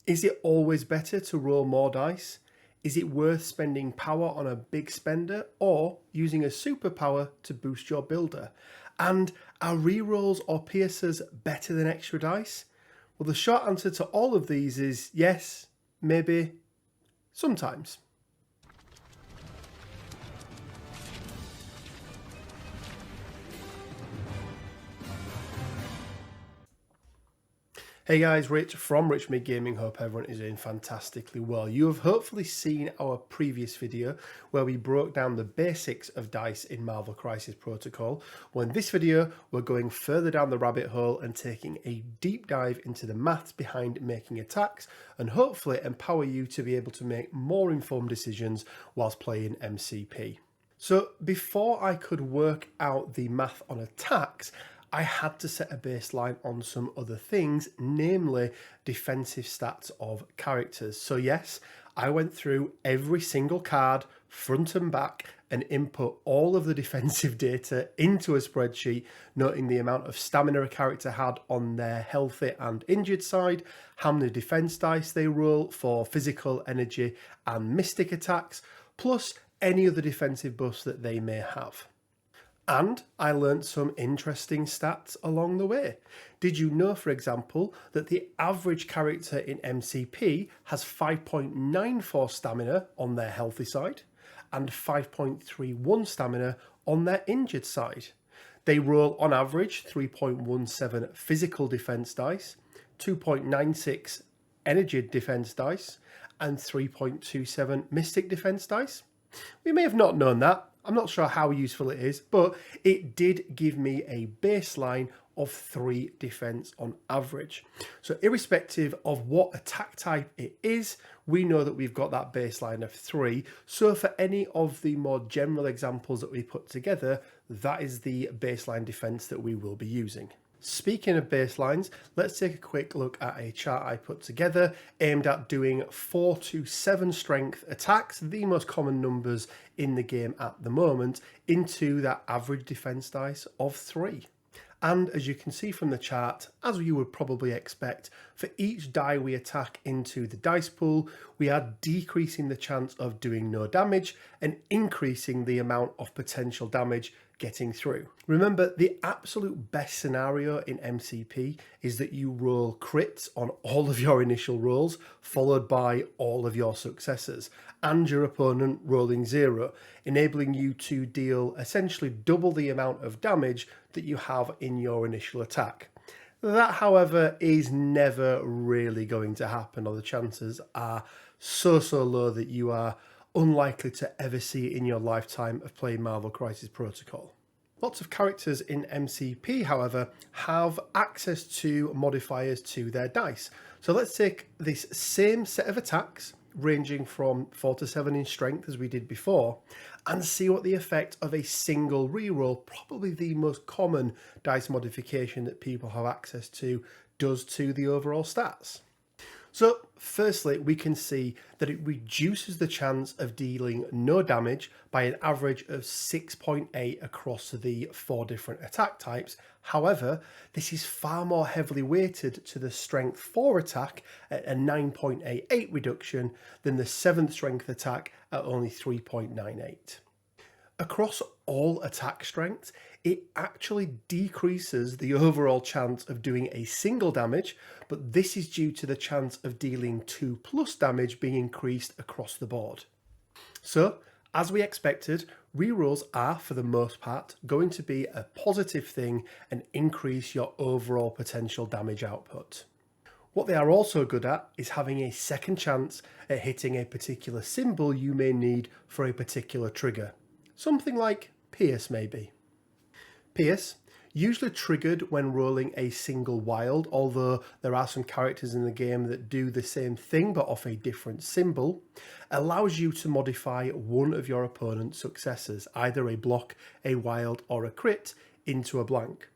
Is it always better to roll more dice? Is it worth spending power on a big spender or using a superpower to boost your builder? And are rerolls or piercers better than extra dice? Well, the short answer to all of these is yes, maybe, sometimes. Hey guys, Rich from Rich Mid Gaming. Hope everyone is doing fantastically well. You have hopefully seen our previous video where we broke down the basics of dice in Marvel Crisis Protocol. Well, in this video, we're going further down the rabbit hole and taking a deep dive into the maths behind making attacks and hopefully empower you to be able to make more informed decisions whilst playing MCP. So before I could work out the math on attacks, I had to set a baseline on some other things, namely defensive stats of characters. So yes, I went through every single card, front and back, and input all of the defensive data into a spreadsheet, noting the amount of stamina a character had on their healthy and injured side, how many defense dice they roll for physical, energy, and mystic attacks, plus any other defensive buffs that they may have. And I learnt some interesting stats along the way. Did you know, for example, that the average character in MCP has 5.94 stamina on their healthy side and 5.31 stamina on their injured side? They roll on average 3.17 physical defense dice, 2.96 energy defense dice, and 3.27 mystic defense dice. We may have not known that. I'm not sure how useful it is, but it did give me a baseline of 3 defense on average. So irrespective of what attack type it is, we know that we've got that baseline of 3. So for any of the more general examples that we put together, that is the baseline defense that we will be using. Speaking of baselines, let's take a quick look at a chart I put together aimed at doing 4 to 7 strength attacks, the most common numbers in the game at the moment, into that average defense dice of 3. And as you can see from the chart, as you would probably expect, for each die we attack into the dice pool, we are decreasing the chance of doing no damage and increasing the amount of potential damage getting through. Remember, the absolute best scenario in MCP is that you roll crits on all of your initial rolls, followed by all of your successes, and your opponent rolling 0, enabling you to deal essentially double the amount of damage that you have in your initial attack. That, however, is never really going to happen, or the chances are so low that you are unlikely to ever see it in your lifetime of playing Marvel Crisis Protocol. Lots of characters in MCP, however, have access to modifiers to their dice. So let's take this same set of attacks, ranging from 4 to 7 in strength as we did before, and see what the effect of a single reroll, probably the most common dice modification that people have access to, does to the overall stats. So firstly, we can see that it reduces the chance of dealing no damage by an average of 6.8 across the 4 different attack types. However, this is far more heavily weighted to the strength 4 attack at a 9.88 reduction than the 7th strength attack at only 3.98. Across all attack strengths, it actually decreases the overall chance of doing a single damage, but this is due to the chance of dealing 2+ damage being increased across the board. So, as we expected, rerolls are, for the most part, going to be a positive thing and increase your overall potential damage output. What they are also good at is having a second chance at hitting a particular symbol you may need for a particular trigger. Something like Pierce, maybe. Pierce, usually triggered when rolling a single wild, although there are some characters in the game that do the same thing but off a different symbol, allows you to modify one of your opponent's successes, either a block, a wild, or a crit, into a blank.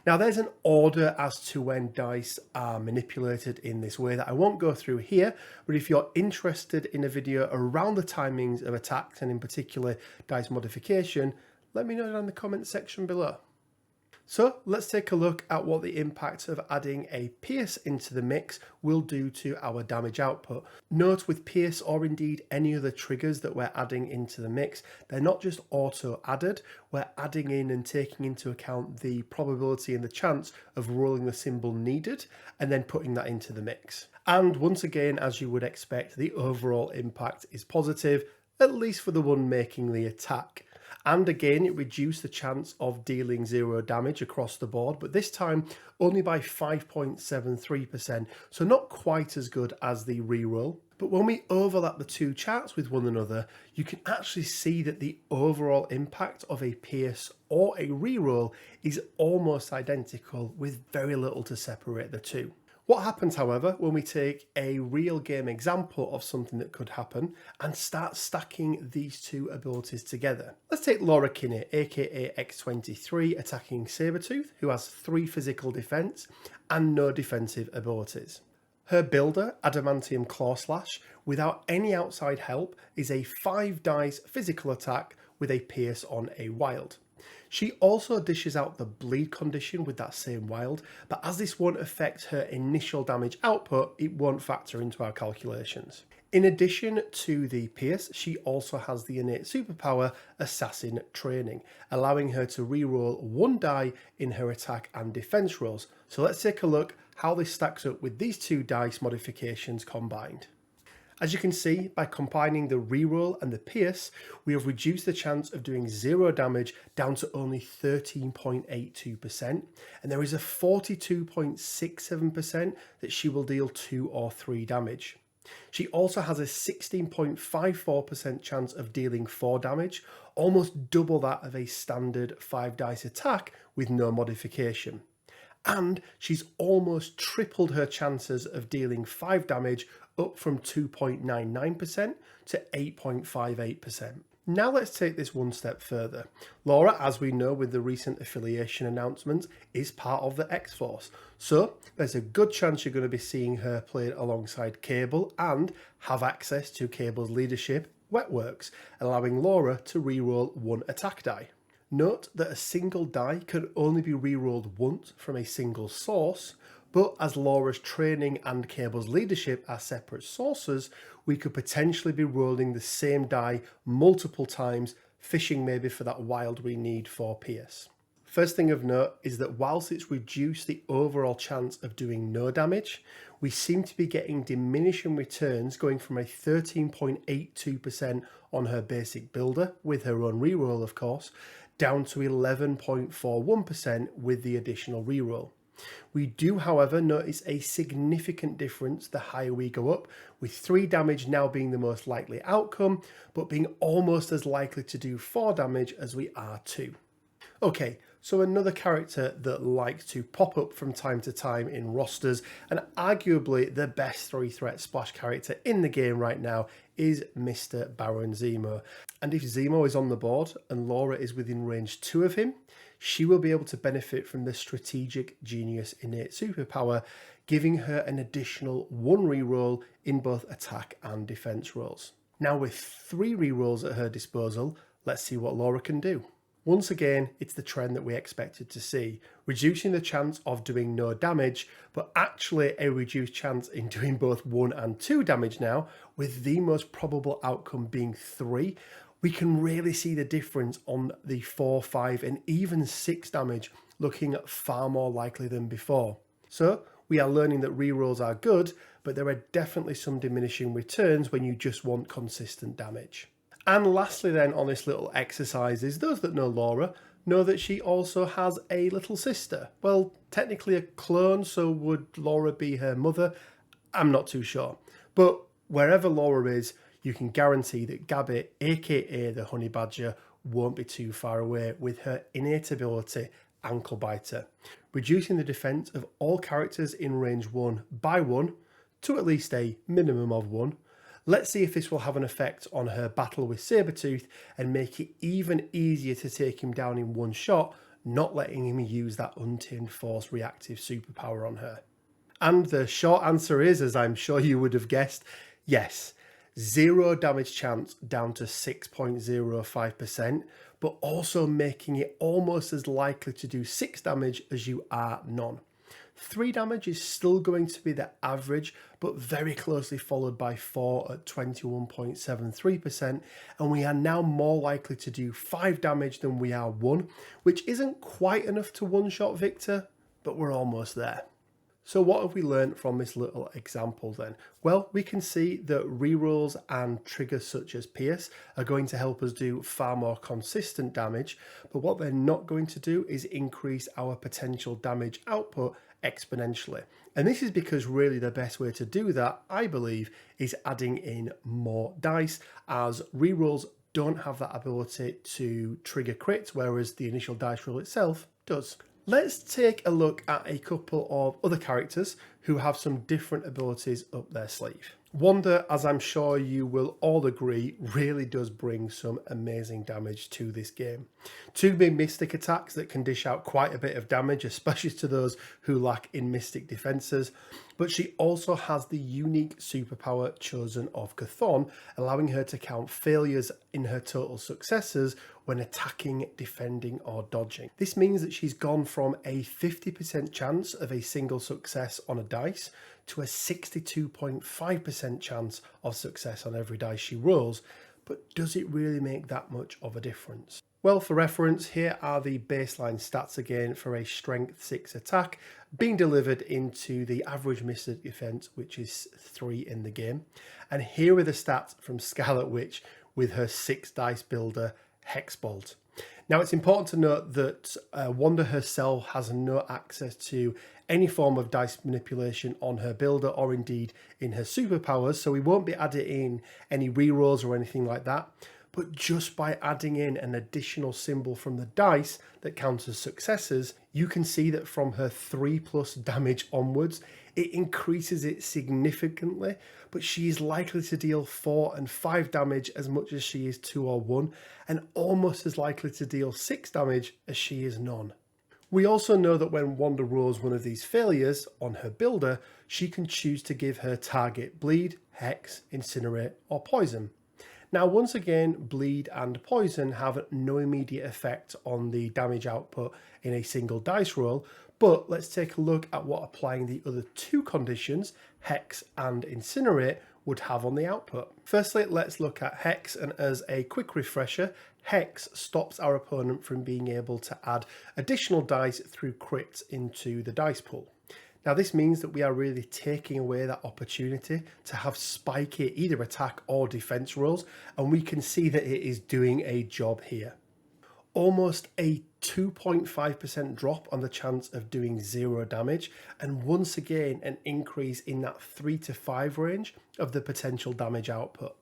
Now there's an order as to when dice are manipulated in this way that I won't go through here, but if you're interested in a video around the timings of attacks and in particular dice modification, let me know down in the comments section below. So let's take a look at what the impact of adding a pierce into the mix will do to our damage output. Note with pierce or indeed any other triggers that we're adding into the mix, they're not just auto added, we're adding in and taking into account the probability and the chance of rolling the symbol needed and then putting that into the mix. And once again, as you would expect, the overall impact is positive, at least for the one making the attack. And again, it reduced the chance of dealing 0 damage across the board, but this time only by 5.73%, so not quite as good as the reroll. But when we overlap the two charts with one another, you can actually see that the overall impact of a pierce or a reroll is almost identical, with very little to separate the two. What happens, however, when we take a real game example of something that could happen and start stacking these two abilities together? Let's take Laura Kinney, aka X23, attacking Sabretooth, who has 3 physical defense and no defensive abilities. Her builder, Adamantium Claw Slash, without any outside help, is a 5 dice physical attack with a pierce on a wild. She also dishes out the bleed condition with that same wild, but as this won't affect her initial damage output, it won't factor into our calculations. In addition to the pierce, she also has the innate superpower Assassin Training, allowing her to reroll 1 die in her attack and defense rolls. So let's take a look how this stacks up with these 2 dice modifications combined. As you can see, by combining the reroll and the pierce, we have reduced the chance of doing 0 damage down to only 13.82%, and there is a 42.67% that she will deal 2 or 3 damage. She also has a 16.54% chance of dealing 4 damage, almost double that of a standard 5 dice attack with no modification. And she's almost tripled her chances of dealing 5 damage, up from 2.99% to 8.58%. Now let's take this one step further. Laura, as we know with the recent affiliation announcements, is part of the X-Force. So there's a good chance you're going to be seeing her played alongside Cable and have access to Cable's leadership, Wetworks, allowing Laura to reroll 1 attack die. Note that a single die can only be rerolled once from a single source, but as Laura's training and Cable's leadership are separate sources, we could potentially be rolling the same die multiple times, fishing maybe for that wild we need for Pierce. First thing of note is that whilst it's reduced the overall chance of doing no damage, we seem to be getting diminishing returns, going from a 13.82% on her basic builder, with her own reroll of course, down to 11.41% with the additional reroll. We do, however, notice a significant difference the higher we go up, with 3 damage now being the most likely outcome, but being almost as likely to do 4 damage as we are 2. Okay, so another character that likes to pop up from time to time in rosters, and arguably the best 3-threat splash character in the game right now, is Mr. Baron Zemo. And if Zemo is on the board and Laura is within range 2 of him, she will be able to benefit from the Strategic Genius innate superpower, giving her an additional 1 reroll in both attack and defense rolls. Now with 3 rerolls at her disposal, let's see what Laura can do. Once again, it's the trend that we expected to see, reducing the chance of doing no damage, but actually a reduced chance in doing both 1 and 2 damage now, with the most probable outcome being 3. We can really see the difference on the 4, 5 and even 6 damage, looking far more likely than before. So we are learning that rerolls are good, but there are definitely some diminishing returns when you just want consistent damage. And lastly then on this little exercise is those that know Laura know that she also has a little sister. Well, technically a clone, so would Laura be her mother? I'm not too sure. But wherever Laura is, you can guarantee that Gabby, aka the Honey Badger, won't be too far away with her innate ability, Ankle Biter, reducing the defense of all characters in range 1 by 1 to at least a minimum of 1. Let's see if this will have an effect on her battle with Sabretooth and make it even easier to take him down in one shot, not letting him use that Untamed Force reactive superpower on her. And the short answer is, as I'm sure you would have guessed, yes. 0 damage chance down to 6.05%, but also making it almost as likely to do 6 damage as you are none. 3 damage is still going to be the average, but very closely followed by 4 at 21.73%, and we are now more likely to do 5 damage than we are 1, which isn't quite enough to one-shot Victor, but we're almost there. So what have we learned from this little example then? Well, we can see that rerolls and triggers such as Pierce are going to help us do far more consistent damage, but what they're not going to do is increase our potential damage output exponentially. And this is because really the best way to do that, I believe, is adding in more dice, as rerolls don't have that ability to trigger crits, whereas the initial dice roll itself does. Let's take a look at a couple of other characters who have some different abilities up their sleeve. Wanda, as I'm sure you will all agree, really does bring some amazing damage to this game. 2 big mystic attacks that can dish out quite a bit of damage, especially to those who lack in mystic defenses, but she also has the unique superpower Chosen of Chthon, allowing her to count failures in her total successes when attacking, defending or dodging. This means that she's gone from a 50% chance of a single success on a dice to a 62.5% chance of success on every dice she rolls, but does it really make that much of a difference? Well, for reference, here are the baseline stats again for a strength 6 attack being delivered into the average mystic defense, which is 3 in the game. And here are the stats from Scarlet Witch with her 6 dice builder, Hexbolt. Now, it's important to note that Wanda herself has no access to any form of dice manipulation on her builder or indeed in her superpowers, so we won't be adding in any rerolls or anything like that. But just by adding in an additional symbol from the dice that counts as successes, you can see that from her 3+ damage onwards, it increases it significantly, but she is likely to deal 4 and 5 damage as much as she is 2 or 1, and almost as likely to deal 6 damage as she is none. We also know that when Wanda rolls one of these failures on her builder, she can choose to give her target bleed, hex, incinerate or poison. Now, once again, bleed and poison have no immediate effect on the damage output in a single dice roll, but let's take a look at what applying the other 2 conditions, hex and incinerate, would have on the output. Firstly, let's look at hex, and as a quick refresher, hex stops our opponent from being able to add additional dice through crits into the dice pool. Now, this means that we are really taking away that opportunity to have spiky either attack or defense rolls, and we can see that it is doing a job here. Almost a 2.5% drop on the chance of doing 0 damage, and once again an increase in that 3 to 5 range of the potential damage output.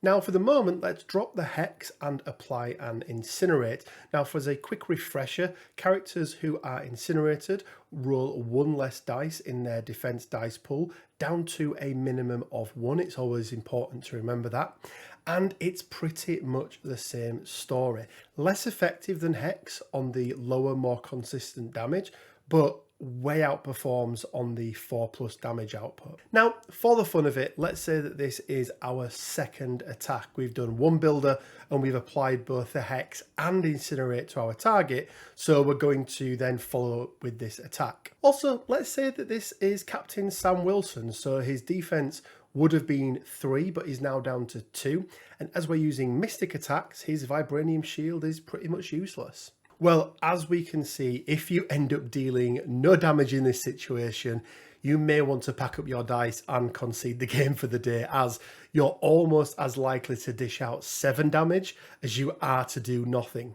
Now, for the moment, let's drop the hex and apply an incinerate. Now, for as a quick refresher, characters who are incinerated roll 1 less dice in their defense dice pool, down to a minimum of 1. It's always important to remember that. And it's pretty much the same story. Less effective than hex on the lower, more consistent damage, but way outperforms on the 4+ damage output. Now, for the fun of it, let's say that this is our second attack. We've done 1 builder and we've applied both the hex and incinerate to our target, so we're going to then follow up with this attack. Also, let's say that this is Captain Sam Wilson, so his defense would have been 3 but is now down to 2, and as we're using mystic attacks, his vibranium shield is pretty much useless. Well, as we can see, if you end up dealing no damage in this situation, you may want to pack up your dice and concede the game for the day, as you're almost as likely to dish out 7 damage as you are to do nothing.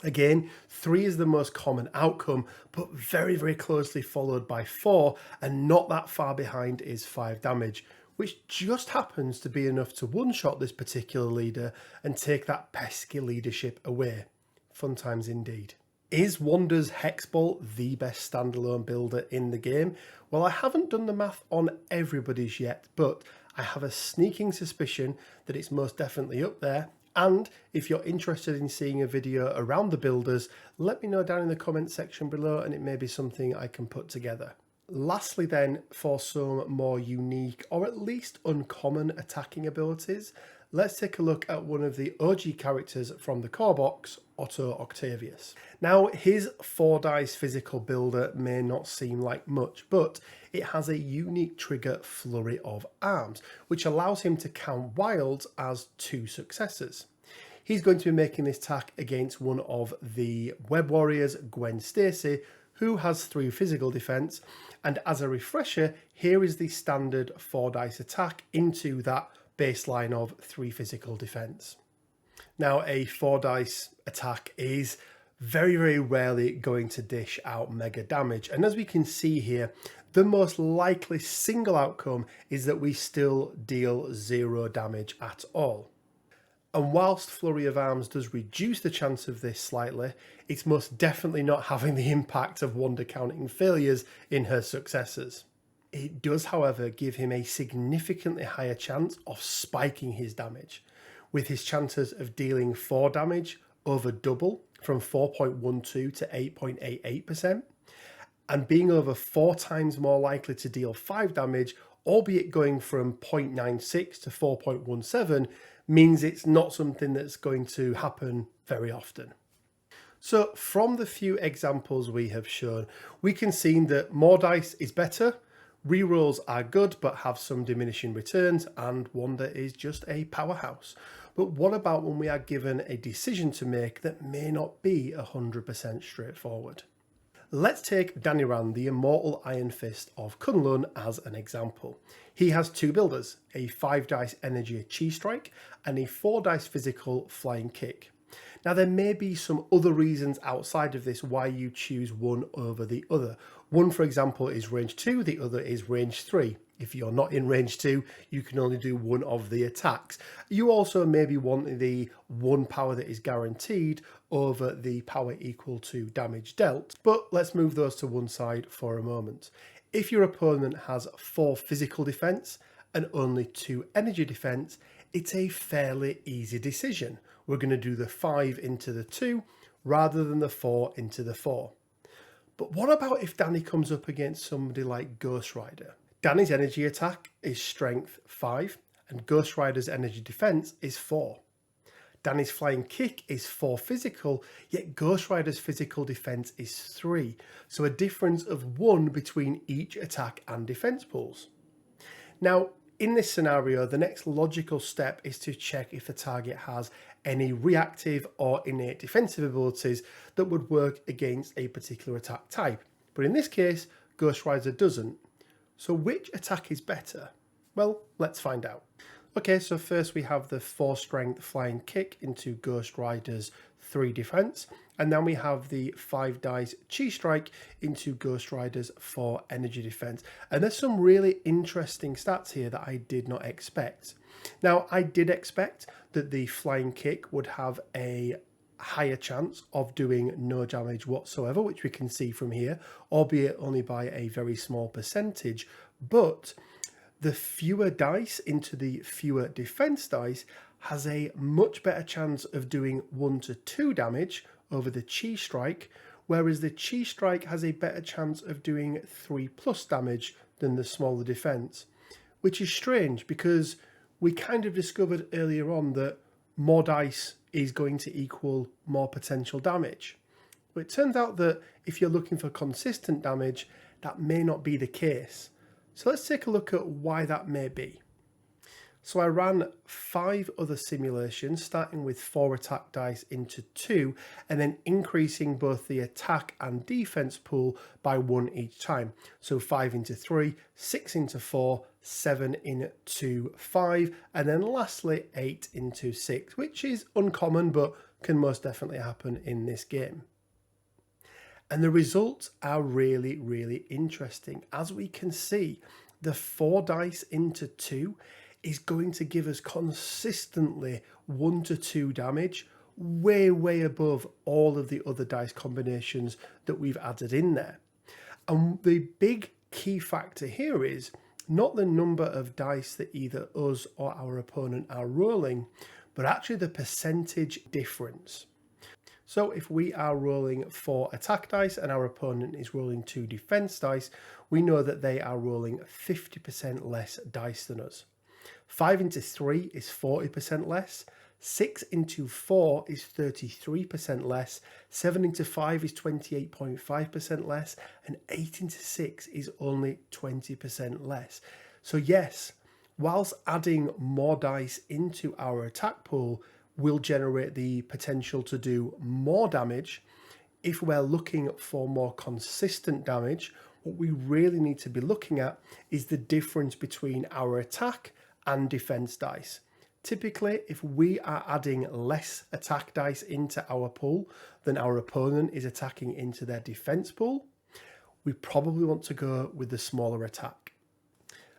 Again, 3 is the most common outcome, but very, very closely followed by 4, and not that far behind is 5 damage, which just happens to be enough to one-shot this particular leader and take that pesky leadership away. Fun times indeed. Is Wanda's Hexbolt the best standalone builder in the game? Well, I haven't done the math on everybody's yet, but I have a sneaking suspicion that it's most definitely up there. And if you're interested in seeing a video around the builders, let me know down in the comment section below and it may be something I can put together. Lastly then, for some more unique or at least uncommon attacking abilities, let's take a look at one of the OG characters from the core box, Otto Octavius. Now, his 4 dice physical builder may not seem like much, but it has a unique trigger Flurry of Arms, which allows him to count wilds as 2 successes. He's going to be making this attack against one of the Web Warriors, Gwen Stacy, who has 3 physical defense, and as a refresher, here is the standard 4 dice attack into that baseline of 3 physical defense. Now, a 4 dice attack is very, very rarely going to dish out mega damage, and as we can see here, the most likely single outcome is that we still deal 0 damage at all. And whilst Flurry of Arms does reduce the chance of this slightly, it's most definitely not having the impact of Wonder counting failures in her successes. It does, however, give him a significantly higher chance of spiking his damage, with his chances of dealing 4 damage over double from 4.12 to 8.88%, and being over 4 times more likely to deal 5 damage, albeit going from 0.96 to 4.17, means it's not something that's going to happen very often. So from the few examples we have shown, we can see that more dice is better, rerolls are good but have some diminishing returns, and Wonder is just a powerhouse. But what about when we are given a decision to make that may not be 100% straightforward? Let's take Daniran, the Immortal Iron Fist of Kunlun, as an example. He has 2 builders, a 5 dice energy Chi Strike and a 4 dice physical Flying Kick. Now, there may be some other reasons outside of this why you choose one over the other. One, for example, is range 2, the other is range 3. If you're not in range 2, you can only do one of the attacks. You also maybe want the 1 power that is guaranteed over the power equal to damage dealt. But let's move those to one side for a moment. If your opponent has 4 physical defense and only 2 energy defense, it's a fairly easy decision. We're going to do the 5 into the 2 rather than the 4 into the 4. But what about if Danny comes up against somebody like Ghost Rider? Danny's energy attack is strength 5 and Ghost Rider's energy defense is 4. Danny's flying kick is 4 physical, yet Ghost Rider's physical defense is 3. So a difference of 1 between each attack and defense pools. Now, in this scenario, the next logical step is to check if the target has any reactive or innate defensive abilities that would work against a particular attack type. But in this case, Ghost Rider doesn't. So which attack is better? Well, let's find out. Okay, so first we have the 4 strength flying kick into Ghost Rider's 3 defense, and then we have the 5 dice Chi Strike into Ghost Rider's 4 energy defense. And there's some really interesting stats here that I did not expect. Now, I did expect that the flying kick would have a higher chance of doing no damage whatsoever, which we can see from here, albeit only by a very small percentage. But the fewer dice into the fewer defense dice has a much better chance of doing 1 to 2 damage over the Chi Strike, whereas the Chi Strike has a better chance of doing 3+ damage than the smaller defense, which is strange because we kind of discovered earlier on that more dice is going to equal more potential damage. But it turns out that if you're looking for consistent damage, that may not be the case. So let's take a look at why that may be. So I ran 5 other simulations, starting with 4 attack dice into 2, and then increasing both the attack and defense pool by 1 each time. So 5 into 3, 6 into 4, 7 into 5, and then lastly 8 into 6, which is uncommon but can most definitely happen in this game. And the results are really, really interesting. As we can see, the 4 dice into 2 is going to give us consistently 1 to 2 damage, way above all of the other dice combinations that we've added in there. And the big key factor here is not the number of dice that either us or our opponent are rolling, but actually the percentage difference. So if we are rolling 4 attack dice and our opponent is rolling 2 defense dice, we know that they are rolling 50% less dice than us. 5 into 3 is 40% less, 6 into 4 is 33% less, 7 into 5 is 28.5% less, and 8 into 6 is only 20% less. So yes, whilst adding more dice into our attack pool will generate the potential to do more damage, if we're looking for more consistent damage, what we really need to be looking at is the difference between our attack and defense dice. Typically, if we are adding less attack dice into our pool than our opponent is attacking into their defense pool, we probably want to go with the smaller attack.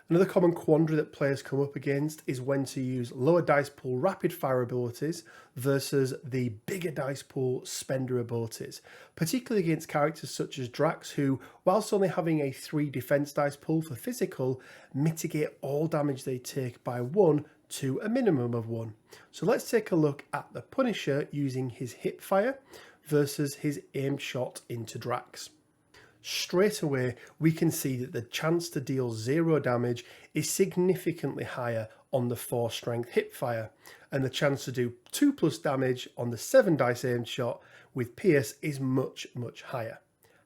Another common quandary that players come up against is when to use lower dice pool rapid fire abilities versus the bigger dice pool spender abilities, particularly against characters such as Drax, who, whilst only having a 3 defense dice pool for physical, mitigate all damage they take by 1 to a minimum of 1. So let's take a look at the Punisher using his hip fire versus his aimed shot into Drax. Straight away, we can see that the chance to deal 0 damage is significantly higher on the 4 strength hip fire, and the chance to do 2+ damage on the 7 dice aimed shot with pierce is much higher.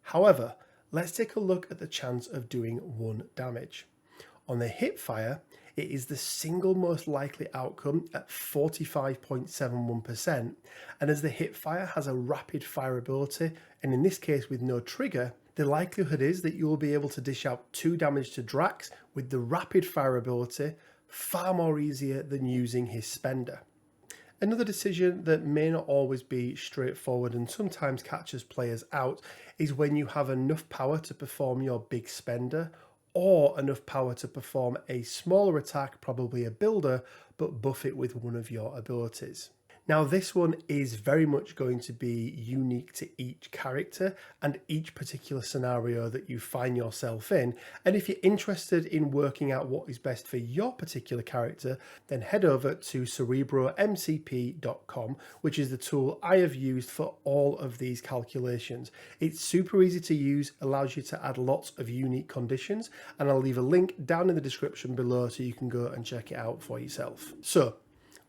However, let's take a look at the chance of doing 1 damage. On the hip fire, it is the single most likely outcome at 45.71%, and as the hip fire has a rapid fire ability, and in this case with no trigger, the likelihood is that you will be able to dish out 2 damage to Drax with the rapid fire ability far more easier than using his spender. Another decision that may not always be straightforward and sometimes catches players out is when you have enough power to perform your big spender or enough power to perform a smaller attack, probably a builder, but buff it with one of your abilities. Now this one is very much going to be unique to each character and each particular scenario that you find yourself in. And if you're interested in working out what is best for your particular character, then head over to cerebromcp.com, which is the tool I have used for all of these calculations. It's super easy to use, allows you to add lots of unique conditions, and I'll leave a link down in the description below so you can go and check it out for yourself. So,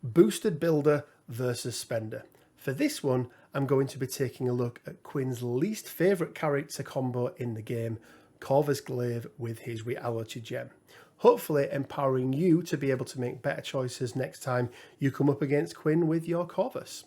boosted builder versus spender. For this one, I'm going to be taking a look at Quinn's least favourite character combo in the game, Corvus Glaive with his reality gem. Hopefully empowering you to be able to make better choices next time you come up against Quinn with your Corvus.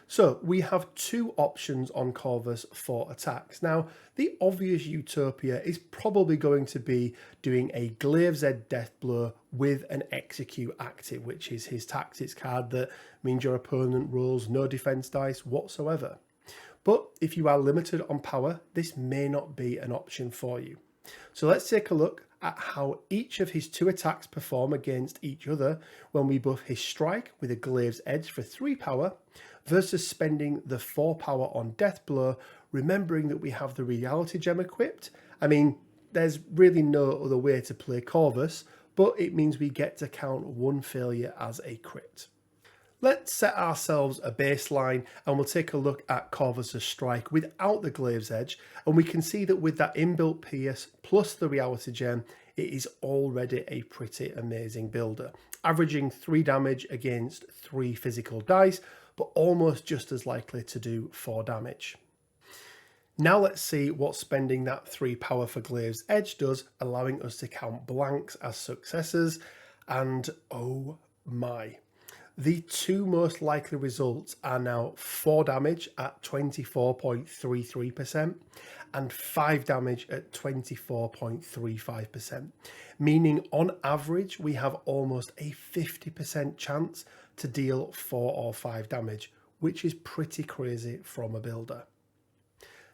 So we have 2 options on Corvus for attacks. Now, the obvious utopia is probably going to be doing a Glaive's Edge death blow with an execute active, which is his tactics card that means your opponent rolls no defense dice whatsoever. But if you are limited on power, this may not be an option for you. So let's take a look at how each of his 2 attacks perform against each other when we buff his strike with a Glaive's Edge for 3 power versus spending the 4 power on death blow, remembering that we have the reality gem equipped. I mean, there's really no other way to play Corvus, but it means we get to count 1 failure as a crit. Let's set ourselves a baseline and we'll take a look at Corvus's strike without the Glaive's Edge, and we can see that with that inbuilt pierce plus the reality gem, it is already a pretty amazing builder, averaging 3 damage against 3 physical dice, but almost just as likely to do 4 damage. Now let's see what spending that 3 power for Glaive's Edge does, allowing us to count blanks as successes, and oh my. The 2 most likely results are now 4 damage at 24.33% and 5 damage at 24.35%, meaning on average we have almost a 50% chance to deal 4 or 5 damage, which is pretty crazy from a builder.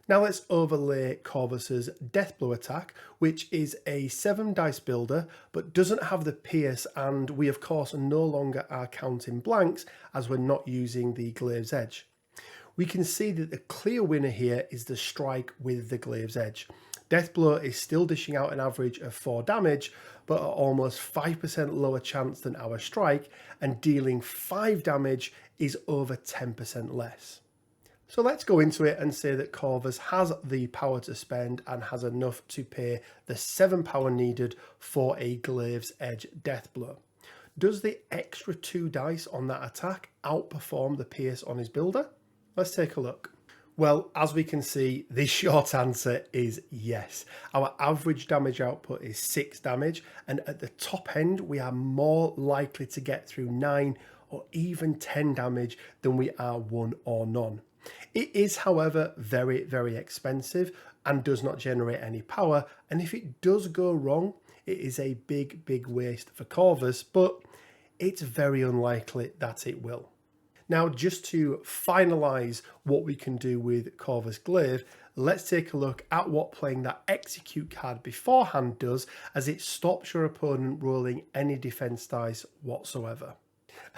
Now let's overlay Corvus's Death Blow attack, which is a 7 dice builder, but doesn't have the pierce, and we of course no longer are counting blanks as we're not using the Glaive's Edge. We can see that the clear winner here is the strike with the Glaive's Edge. Death Blow is still dishing out an average of 4 damage, but at almost 5% lower chance than our strike, and dealing 5 damage is over 10% less. So let's go into it and say that Corvus has the power to spend and has enough to pay the 7 power needed for a Glaive's Edge death blow. Does the extra 2 dice on that attack outperform the pierce on his builder? Let's take a look. Well, as we can see, the short answer is yes. Our average damage output is 6 damage, and at the top end, we are more likely to get through 9 or even 10 damage than we are 1 or none. It is, however, very, very expensive and does not generate any power, and if it does go wrong, it is a big, big waste for Corvus, but it's very unlikely that it will. Now, just to finalise what we can do with Corvus Glaive, let's take a look at what playing that execute card beforehand does, as it stops your opponent rolling any defence dice whatsoever.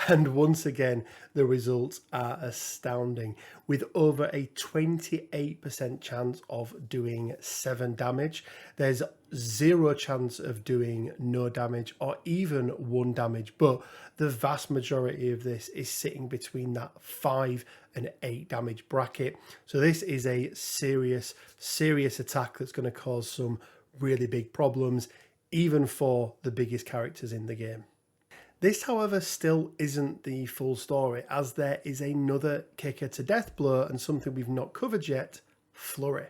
And once again, the results are astounding, with over a 28% chance of doing 7 damage. There's 0 chance of doing no damage or even 1 damage, but the vast majority of this is sitting between that 5 and 8 damage bracket. So this is a serious attack that's going to cause some really big problems, even for the biggest characters in the game. This, however, still isn't the full story, as there is another kicker to death blow and something we've not covered yet, flurry.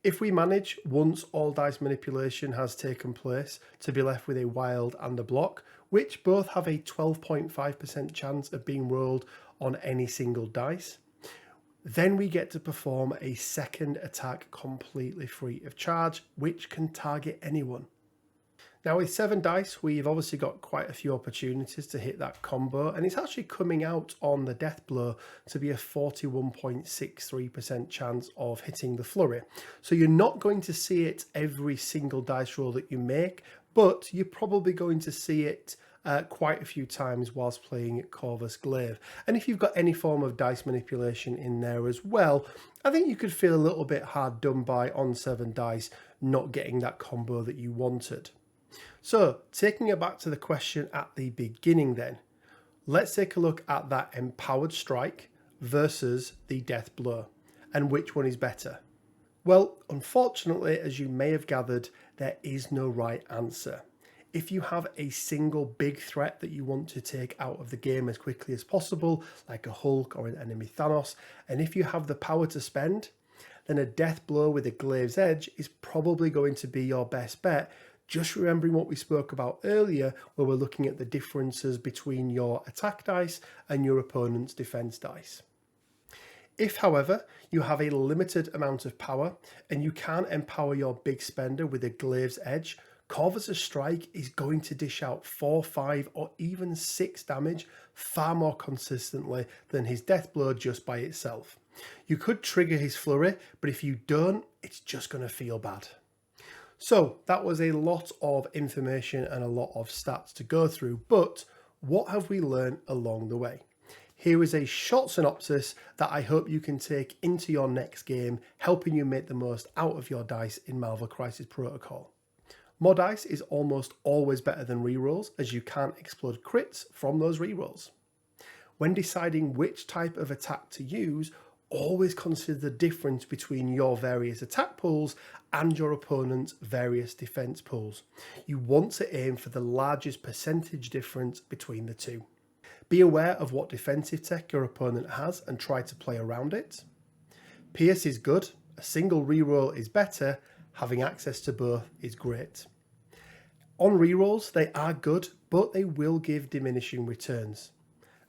If we manage, once all dice manipulation has taken place, to be left with a wild and a block, which both have a 12.5% chance of being rolled on any single dice, then we get to perform a second attack completely free of charge, which can target anyone. Now with 7 dice, we've obviously got quite a few opportunities to hit that combo, and it's actually coming out on the death blow to be a 41.63% chance of hitting the flurry. So you're not going to see it every single dice roll that you make, but you're probably going to see it quite a few times whilst playing Corvus Glaive. And if you've got any form of dice manipulation in there as well, I think you could feel a little bit hard done by on 7 dice not getting that combo that you wanted. So, taking it back to the question at the beginning then, let's take a look at that empowered strike versus the death blow, and which one is better. Well, unfortunately, as you may have gathered, there is no right answer. If you have a single big threat that you want to take out of the game as quickly as possible, like a Hulk or an enemy Thanos, and if you have the power to spend, then a death blow with a Glaive's Edge is probably going to be your best bet. Just remembering what we spoke about earlier, where we're looking at the differences between your attack dice and your opponent's defense dice. If, however, you have a limited amount of power and you can't empower your big spender with a Glaive's Edge, Corvus' strike is going to dish out 4, 5 or even 6 damage far more consistently than his death blow just by itself. You could trigger his flurry, but if you don't, it's just going to feel bad. So that was a lot of information and a lot of stats to go through, but what have we learned along the way? Here is a short synopsis that I hope you can take into your next game, helping you make the most out of your dice in Marvel Crisis Protocol. More dice is almost always better than rerolls, as you can't explode crits from those rerolls. When deciding which type of attack to use, always consider the difference between your various attack pools and your opponent's various defense pools. You want to aim for the largest percentage difference between the two. Be aware of what defensive tech your opponent has and try to play around it. Pierce is good, a single reroll is better, having access to both is great. On rerolls, they are good, but they will give diminishing returns.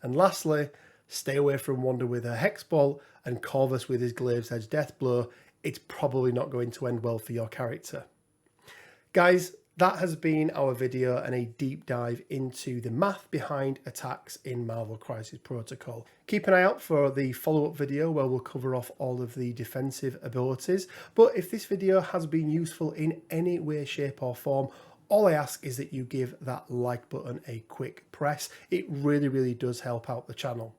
And lastly, stay away from Wanda with her Hexball and Corvus with his Glaive's Edge death blow. It's probably not going to end well for your character. Guys, that has been our video and a deep dive into the math behind attacks in Marvel Crisis Protocol. Keep an eye out for the follow-up video where we'll cover off all of the defensive abilities. But if this video has been useful in any way, shape or form, all I ask is that you give that like button a quick press. It really, really does help out the channel.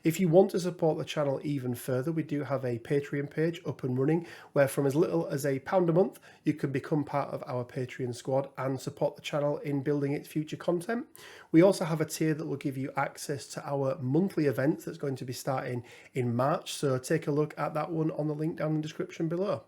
If you want to support the channel even further, we do have a Patreon page up and running where from as little as £1 a month, you can become part of our Patreon squad and support the channel in building its future content. We also have a tier that will give you access to our monthly event that's going to be starting in March, so take a look at that one on the link down in the description below.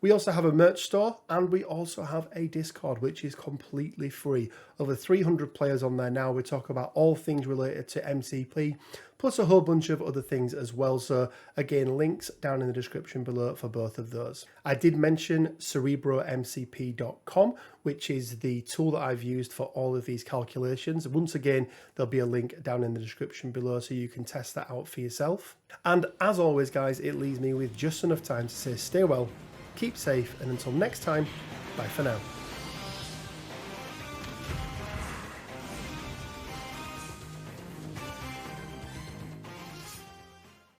We also have a merch store and we also have a Discord which is completely free. Over 300 players on there now. We talk about all things related to MCP plus a whole bunch of other things as well. So again, links down in the description below for both of those. I did mention CerebroMCP.com, which is the tool that I've used for all of these calculations. Once again, there'll be a link down in the description below so you can test that out for yourself. And as always, guys, it leaves me with just enough time to say stay well, keep safe, and until next time, bye for now.